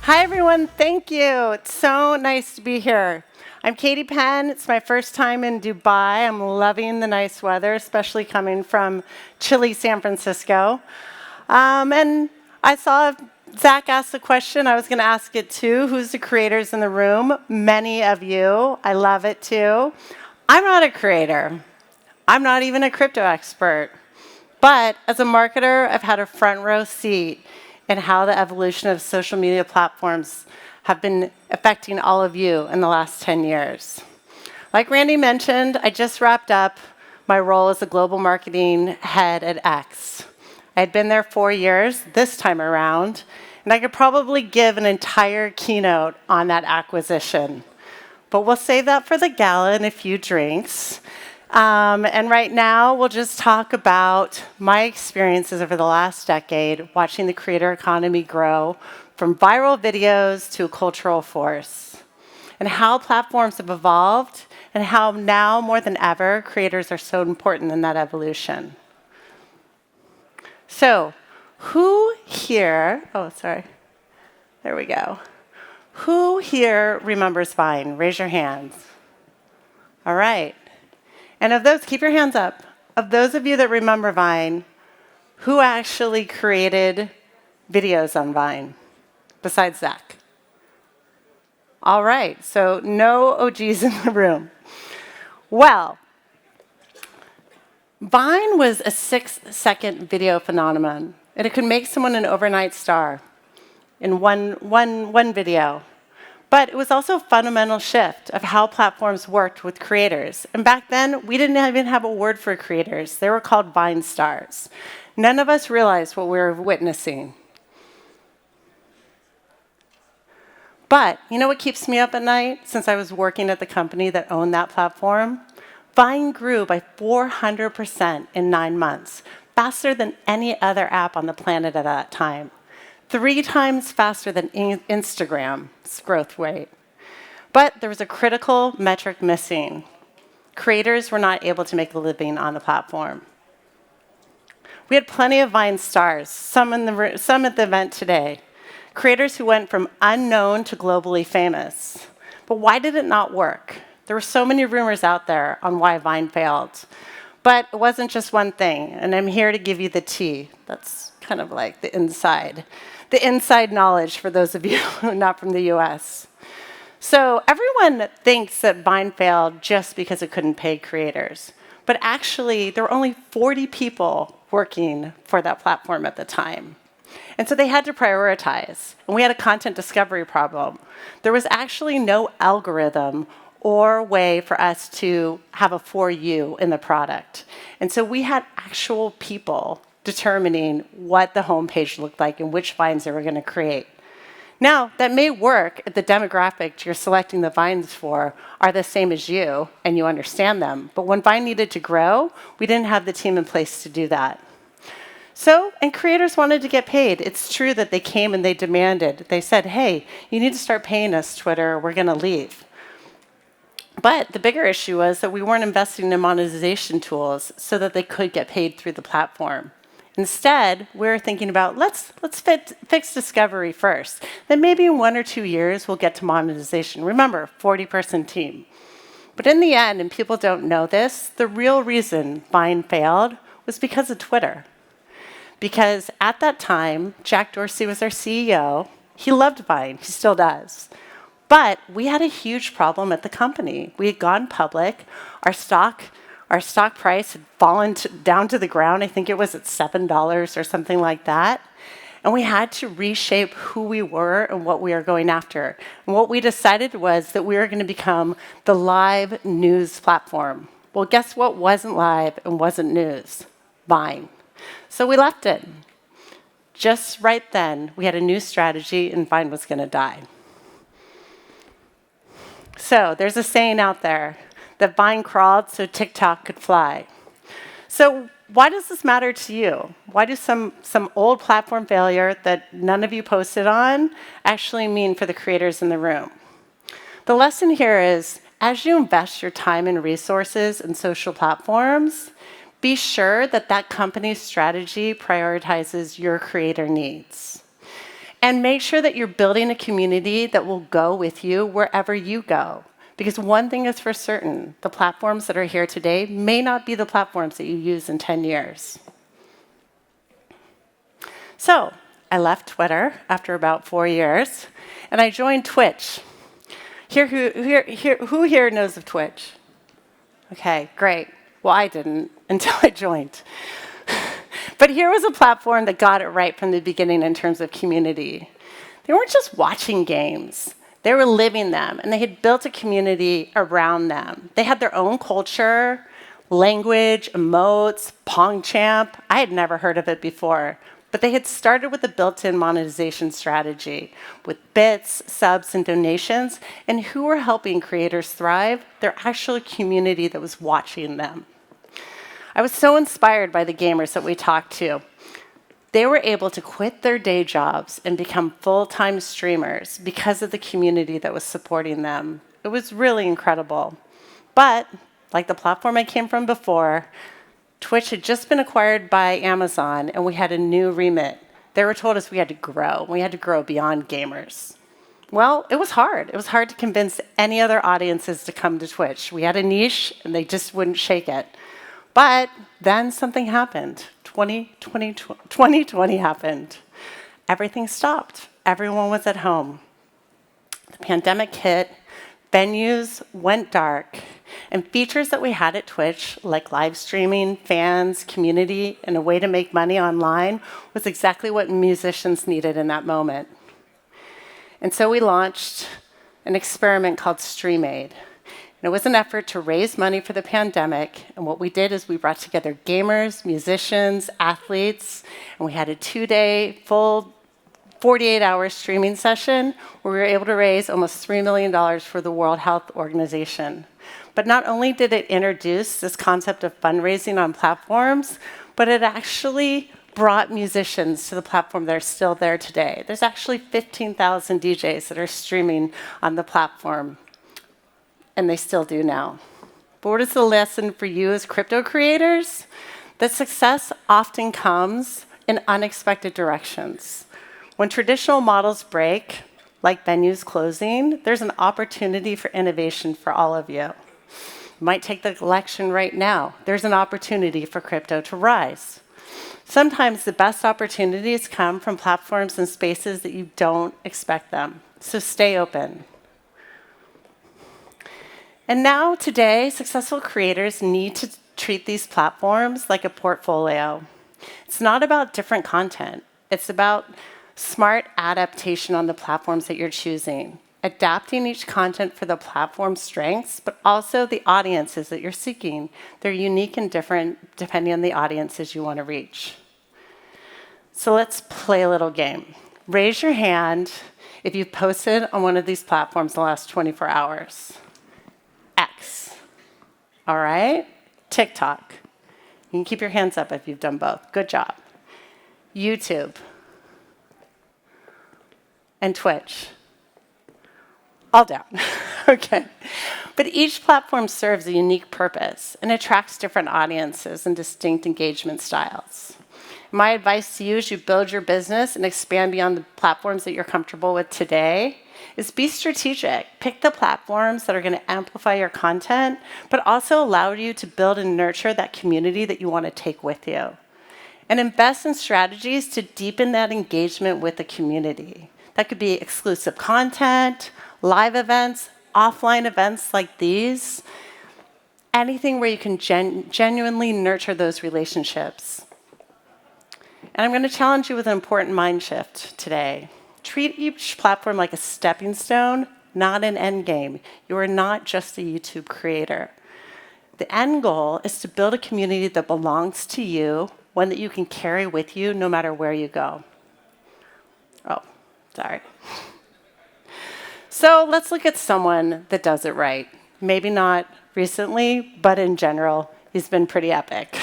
Hi, everyone. Thank you. It's so nice to be here. I'm Katie Penn. It's my first time in Dubai. I'm loving the nice weather, especially coming from chilly San Francisco. And I saw Zach ask the question. I was going to ask it too. Who's the creators in the room? Many of you. I love it too. I'm not a creator. I'm not even a crypto expert. But as a marketer, I've had a front row seat in how the evolution of social media platforms have been affecting all of you in the last 10 years. Like Randy mentioned, I just wrapped up my role as a global marketing head at X. I had been there 4 years this time around, and I could probably give an entire keynote on that acquisition. But we'll save that for the gala and a few drinks. And right now, we'll just talk about my experiences over the last decade watching the creator economy grow from viral videos to a cultural force, and how platforms have evolved, and how now more than ever, creators are so important in that evolution. So, who here, there we go. Who here remembers Vine? Raise your hands. All right. And of those, keep your hands up. Of those of you that remember Vine, who actually created videos on Vine besides Zach? All right, so no OGs in the room. Well, Vine was a 6-second video phenomenon, and it could make someone an overnight star in one video. But it was also a fundamental shift of how platforms worked with creators. And back then, we didn't even have a word for creators. They were called Vine stars. None of us realized what we were witnessing. But you know what keeps me up at night? Since I was working at the company that owned that platform, Vine grew by 400% in 9 months, faster than any other app on the planet at that time. 3 times faster than Instagram's growth rate. But there was a critical metric missing. Creators were not able to make a living on the platform. We had plenty of Vine stars, some at the event today. Creators who went from unknown to globally famous. But why did it not work? There were so many rumors out there on why Vine failed. But it wasn't just one thing, and I'm here to give you the tea. That's kind of like the inside knowledge for those of you who are not from the US. So everyone thinks that Vine failed just because it couldn't pay creators. But actually, there were only 40 people working for that platform at the time. And so they had to prioritize. And we had a content discovery problem. There was actually no algorithm or way for us to have a for you in the product. And so we had actual people determining what the homepage looked like and which vines they were going to create. Now, that may work if the demographic you're selecting the vines for are the same as you and you understand them. But when Vine needed to grow, we didn't have the team in place to do that. So, and creators wanted to get paid. It's true that they came and they demanded. They said, hey, you need to start paying us, Twitter, or we're going to leave. But the bigger issue was that we weren't investing in monetization tools so that they could get paid through the platform. Instead, we're thinking about let's fix discovery first. Then maybe in 1 or 2 years, we'll get to monetization. Remember, 40-person team. But in the end, and people don't know this, the real reason Vine failed was because of Twitter. Because at that time, Jack Dorsey was our CEO. He loved Vine. He still does. But we had a huge problem at the company. We had gone public. Our stock price had fallen down to the ground. I think it was at $7 or something like that. And we had to reshape who we were and what we were going after. And what we decided was that we were going to become the live news platform. Well, guess what wasn't live and wasn't news? Vine. So we left it. Just right then, we had a new strategy and Vine was going to die. So there's a saying out there that Vine crawled so TikTok could fly. So why does this matter to you? Why does some old platform failure that none of you posted on actually mean for the creators in the room? The lesson here is, as you invest your time and resources in social platforms, be sure that that company's strategy prioritizes your creator needs. And make sure that you're building a community that will go with you wherever you go. Because one thing is for certain, the platforms that are here today may not be the platforms that you use in 10 years. So I left Twitter after about 4 years, and I joined Twitch. Who here knows of Twitch? Okay, great. Well, I didn't until I joined. But here was a platform that got it right from the beginning in terms of community. They weren't just watching games. They were living them, and they had built a community around them. They had their own culture, language, emotes, PongChamp. I had never heard of it before, but they had started with a built-in monetization strategy with bits, subs, and donations, and who were helping creators thrive? Their actual community that was watching them. I was so inspired by the gamers that we talked to. They were able to quit their day jobs and become full-time streamers because of the community that was supporting them. It was really incredible. But, like the platform I came from before, Twitch had just been acquired by Amazon, and we had a new remit. They were told us we had to grow. We had to grow beyond gamers. Well, it was hard. It was hard to convince any other audiences to come to Twitch. We had a niche, and they just wouldn't shake it. But then something happened. 2020 happened. Everything stopped. Everyone was at home. The pandemic hit. Venues went dark. And features that we had at Twitch, like live streaming, fans, community, and a way to make money online, was exactly what musicians needed in that moment. And so we launched an experiment called StreamAid. And it was an effort to raise money for the pandemic. And what we did is we brought together gamers, musicians, athletes, and we had a 2-day, full 48-hour streaming session where we were able to raise almost $3 million for the World Health Organization. But not only did it introduce this concept of fundraising on platforms, but it actually brought musicians to the platform that are still there today. There's actually 15,000 DJs that are streaming on the platform. And they still do now. But what is the lesson for you as crypto creators? That success often comes in unexpected directions. When traditional models break, like venues closing, there's an opportunity for innovation for all of you. You might take the election right now. There's an opportunity for crypto to rise. Sometimes the best opportunities come from platforms and spaces that you don't expect them. So stay open. And now, today, successful creators need to treat these platforms like a portfolio. It's not about different content. It's about smart adaptation on the platforms that you're choosing, adapting each content for the platform's strengths, but also the audiences that you're seeking. They're unique and different depending on the audiences you want to reach. So let's play a little game. Raise your hand if you've posted on one of these platforms in the last 24 hours. X. All right? TikTok. You can keep your hands up if you've done both. Good job. YouTube. And Twitch. All down. Okay. But each platform serves a unique purpose and attracts different audiences and distinct engagement styles. My advice to you as you build your business and expand beyond the platforms that you're comfortable with today is be strategic. Pick the platforms that are going to amplify your content, but also allow you to build and nurture that community that you want to take with you. And invest in strategies to deepen that engagement with the community. That could be exclusive content, live events, offline events like these, anything where you can genuinely nurture those relationships. And I'm going to challenge you with an important mind shift today. Treat each platform like a stepping stone, not an end game. You are not just a YouTube creator. The end goal is to build a community that belongs to you, one that you can carry with you no matter where you go. Oh, sorry. So let's look at someone that does it right. Maybe not recently, but in general, he's been pretty epic.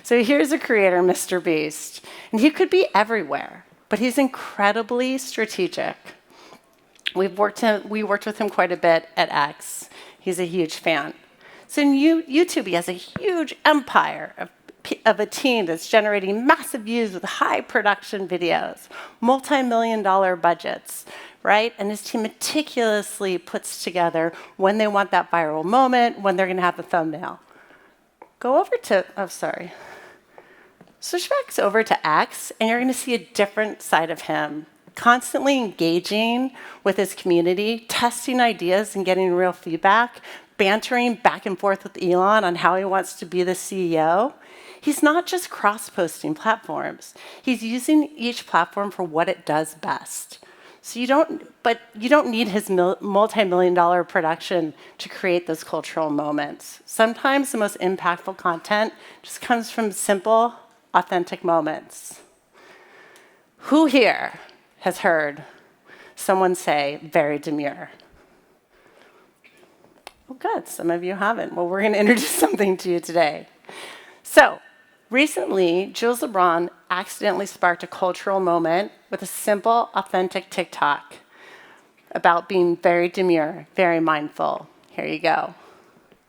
So here's a creator, Mr. Beast. And he could be everywhere, but he's incredibly strategic. We worked with him quite a bit at X. He's a huge fan. So in YouTube, he has a huge empire of of a team that's generating massive views with high production videos, multi-million-dollar budgets, right? And his team meticulously puts together when they want that viral moment, when they're going to have the thumbnail. Go over to, switch back over to X, and you're going to see a different side of him, constantly engaging with his community, testing ideas and getting real feedback, bantering back and forth with Elon on how he wants to be the CEO. He's not just cross-posting platforms. He's using each platform for what it does best. So you don't need his multi-million-dollar production to create those cultural moments. Sometimes the most impactful content just comes from simple, authentic moments. Who here has heard someone say, very demure? Well, good. Some of you haven't. Well, we're going to introduce something to you today. So, recently, Jules LeBron accidentally sparked a cultural moment with a simple, authentic TikTok about being very demure, very mindful. Here you go.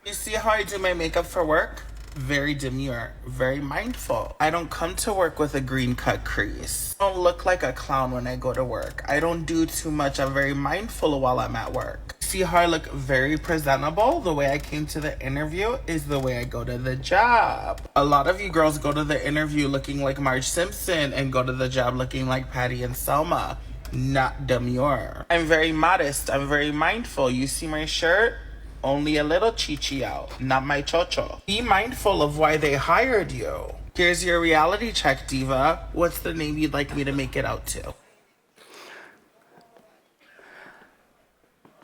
You see how I do my makeup for work? Very demure, very mindful. I don't come to work with a green cut crease. I don't look like a clown when I go to work. I don't do too much. I'm very mindful while I'm at work. See how I look very presentable? The way I came to the interview is the way I go to the job. A lot of you girls go to the interview looking like Marge Simpson and go to the job looking like Patty and Selma. Not demure. I'm very modest. I'm very mindful. You see my shirt? Only a little chichi out, not my chocho. Be mindful of why they hired you. Here's your reality check, diva. What's the name you'd like me to make it out to?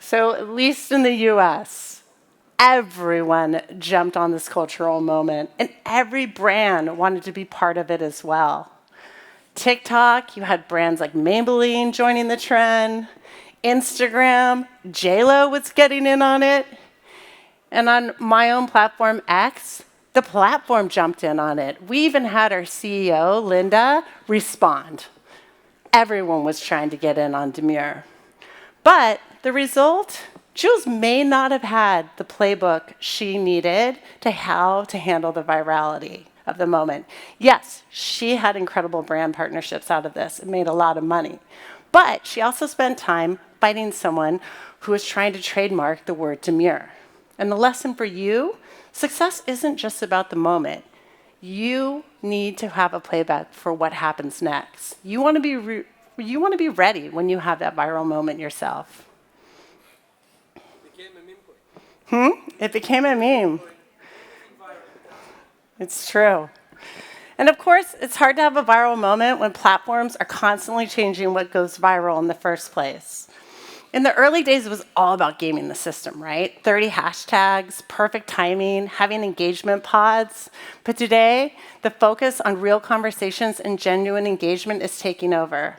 So, at least in the US, everyone jumped on this cultural moment, and every brand wanted to be part of it as well. TikTok, you had brands like Maybelline joining the trend. Instagram, J-Lo was getting in on it. And on my own platform, X, the platform jumped in on it. We even had our CEO, Linda, respond. Everyone was trying to get in on demure. But the result, Jules may not have had the playbook she needed to how to handle the virality of the moment. Yes, she had incredible brand partnerships out of this and made a lot of money. But she also spent time fighting someone who was trying to trademark the word demure. And the lesson for you, success isn't just about the moment. You need to have a playbook for what happens next. You want to be ready when you have that viral moment yourself. It became a meme. It's true. And of course, it's hard to have a viral moment when platforms are constantly changing what goes viral in the first place. In the early days, it was all about gaming the system, right? 30 hashtags, perfect timing, having engagement pods. But today, the focus on real conversations and genuine engagement is taking over.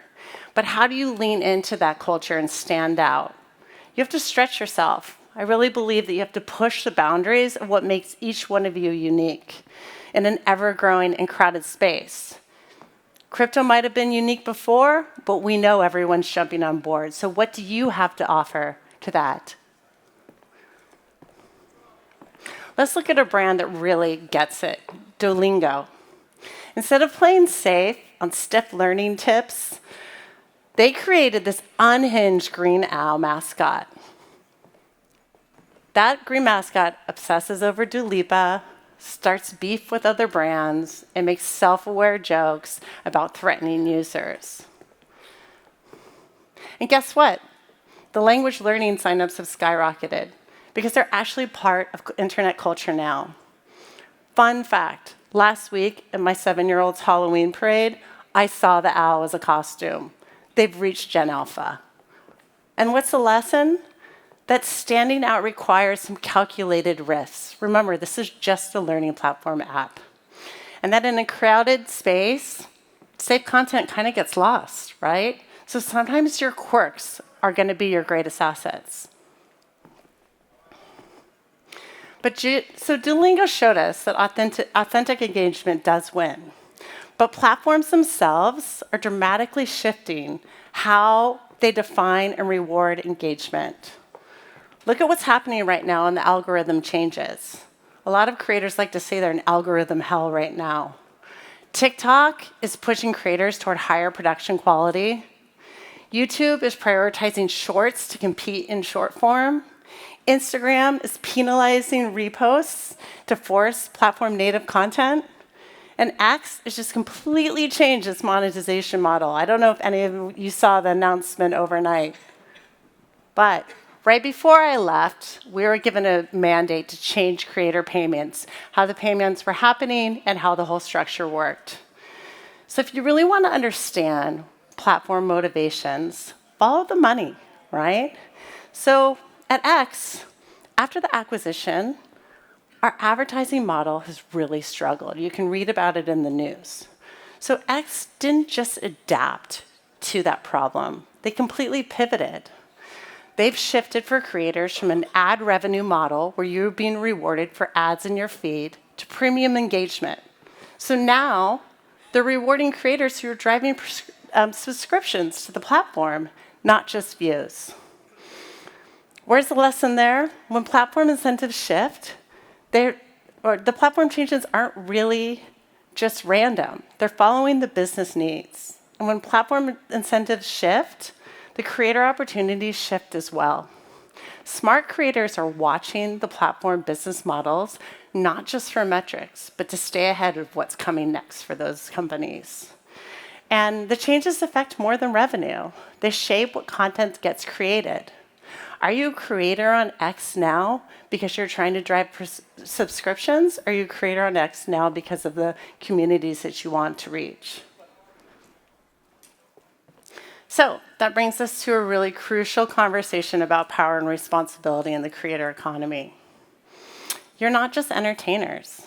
But how do you lean into that culture and stand out? You have to stretch yourself. I really believe that you have to push the boundaries of what makes each one of you unique in an ever-growing and crowded space. Crypto might have been unique before, but we know everyone's jumping on board. So what do you have to offer to that? Let's look at a brand that really gets it, Duolingo. Instead of playing safe on stiff learning tips, they created this unhinged green owl mascot. That green mascot obsesses over Dua Lipa, starts beef with other brands, and makes self-aware jokes about threatening users. And guess what? The language learning signups have skyrocketed because they're actually part of internet culture now. Fun fact, last week at my 7-year-old's Halloween parade, I saw the owl as a costume. They've reached Gen Alpha. And what's the lesson? That standing out requires some calculated risks. Remember, this is just a learning platform app. And that in a crowded space, safe content kind of gets lost, right? So sometimes your quirks are going to be your greatest assets. So Duolingo showed us that authentic engagement does win. But platforms themselves are dramatically shifting how they define and reward engagement. Look at what's happening right now in the algorithm changes. A lot of creators like to say they're in algorithm hell right now. TikTok is pushing creators toward higher production quality. YouTube is prioritizing shorts to compete in short form. Instagram is penalizing reposts to force platform native content. And X has just completely changed its monetization model. I don't know if any of you saw the announcement overnight. But right before I left, we were given a mandate to change creator payments, how the payments were happening, and how the whole structure worked. So if you really want to understand platform motivations, follow the money, right? So at X, after the acquisition, our advertising model has really struggled. You can read about it in the news. So X didn't just adapt to that problem. They completely pivoted. They've shifted for creators from an ad revenue model where you're being rewarded for ads in your feed to premium engagement. So now they're rewarding creators who are driving subscriptions to the platform, not just views. Where's the lesson there? When platform incentives shift, the platform changes aren't really just random. They're following the business needs. And when platform incentives shift, the creator opportunities shift as well. Smart creators are watching the platform business models, not just for metrics, but to stay ahead of what's coming next for those companies. And the changes affect more than revenue. They shape what content gets created. Are you a creator on X now because you're trying to drive subscriptions? Or are you a creator on X now because of the communities that you want to reach? So that brings us to a really crucial conversation about power and responsibility in the creator economy. You're not just entertainers.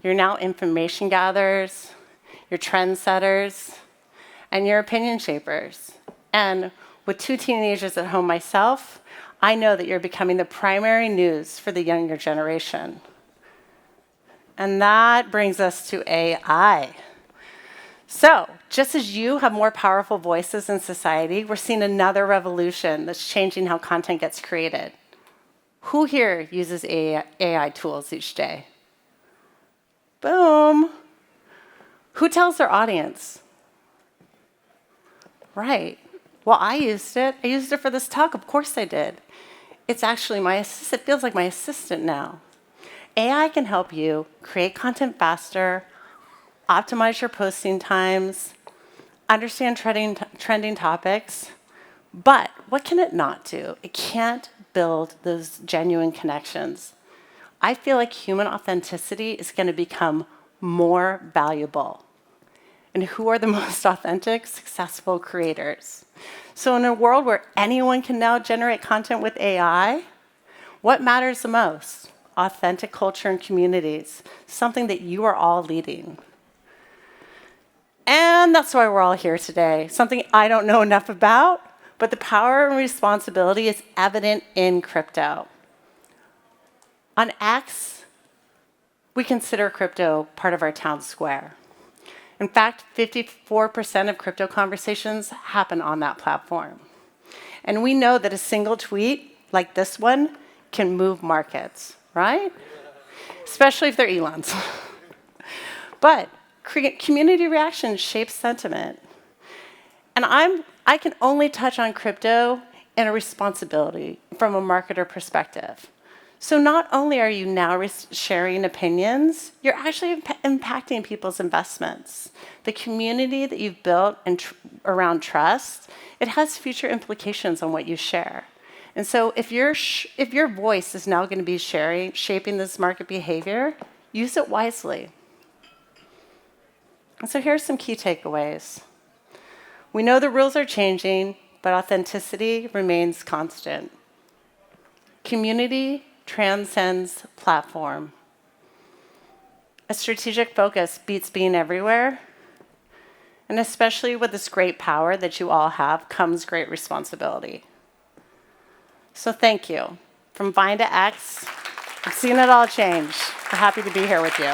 You're now information gatherers, you're trendsetters, and you're opinion shapers. And with 2 teenagers at home myself, I know that you're becoming the primary news for the younger generation. And that brings us to AI. So, just as you have more powerful voices in society, we're seeing another revolution that's changing how content gets created. Who here uses AI tools each day? Boom. Who tells their audience? Right. Well, I used it. I used it for this talk. Of course I did. It's actually my assistant. It feels like my assistant now. AI can help you create content faster, optimize your posting times, understand trending topics. But what can it not do? It can't build those genuine connections. I feel like human authenticity is going to become more valuable. And who are the most authentic, successful creators? So in a world where anyone can now generate content with AI, what matters the most? Authentic culture and communities, something that you are all leading. And that's why we're all here today, something I don't know enough about, but the power and responsibility is evident in crypto. On X, we consider crypto part of our town square. In fact, 54% of crypto conversations happen on that platform. And we know that a single tweet like this one can move markets, right? Especially if they're Elon's. But community reaction shapes sentiment. And I can only touch on crypto in a responsibility from a marketer perspective. So not only are you now sharing opinions, you're actually impacting people's investments. The community that you've built around trust, it has future implications on what you share. And so if your voice is now going to be shaping this market behavior, use it wisely. And so here's some key takeaways. We know the rules are changing, but authenticity remains constant. Community transcends platform. A strategic focus beats being everywhere. And especially with this great power that you all have comes great responsibility. So thank you. From Vine to X, I've seen it all change. We're happy to be here with you.